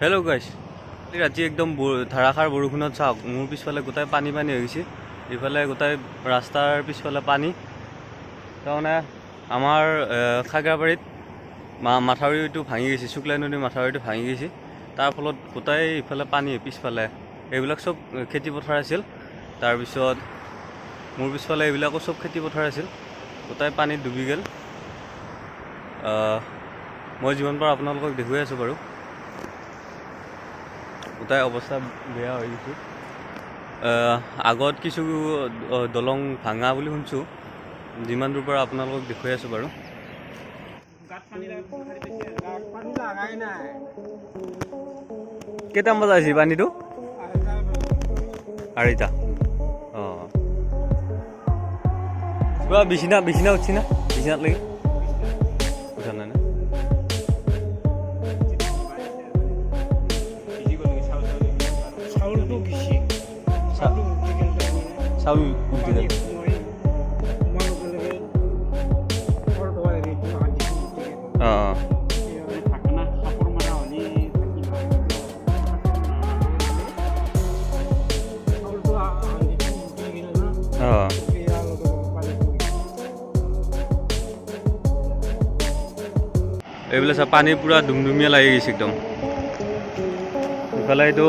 Hello' গাইছ, ৰাতি একদম ধাৰাসাৰ বৰষুণত চাওক মোৰ পিছফালে গোটাই পানী হৈ গৈছে। ইফালে গোটাই ৰাস্তাৰ পিছফালে পানী। তাৰমানে আমাৰ খাগ্ৰাবাৰীত মাথাউৰিটো ভাঙি গৈছে, শুক্লাই নদীৰ মাথাউৰিটো ভাঙি গৈছে। তাৰ ফলত গোটাই ইফালে পানী পিছফালে এইবিলাক চব খেতিপথাৰ আছিল। তাৰপিছত মোৰ পিছফালে এইবিলাকো চব খেতিপথাৰ আছিল, গোটাই পানীত ডুবি গ'ল। মই যিমান পাৰোঁ আপোনালোকক দেখুৱাই আছোঁ বাৰু। গোটাই অৱস্থা বেয়া হৈ গৈছে। আগত কিছু দলং ভাঙা বুলি শুনিছোঁ, যিমান দূৰ পৰা আপোনালোকক দেখুৱাই আছোঁ বাৰু। কেইটামান বজাত আহিছে পানীটো? আঢ়ৈটা। অঁ, কিবা বিচনা উঠছি না? বিচনাত লাগি উঠা নাই না? চাউল উঠি গ'ল। অঁ, এইবিলাক চব পানী পুৰা ডুমডুমীয়া লাগি গৈছে একদম। ইফালে এইটো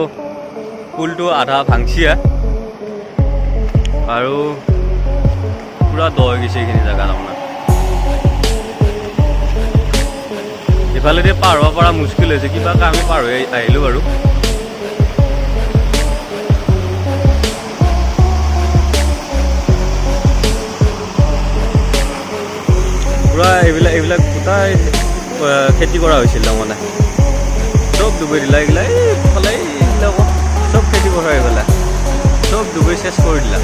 পুলটো আধা ভাংচিয়া আৰু পুৰা দ হৈ গৈছে এইখিনি জেগা। তাৰমানে ইফালেদি পাৰ হ'ব পৰা মুস্কিল হৈছে, কিবাকৈ আমি পাৰ হৈ আহিলোঁ বাৰু। পুৰা এইবিলাক গোটাই খেতি কৰা হৈছিল। তাৰমানে চব ডুবাই দিলা, এইগিলা এইফালে এইবিলাক চব খেতি পথাৰ এইফালে চব ডুবাই চেচ কৰি দিলা।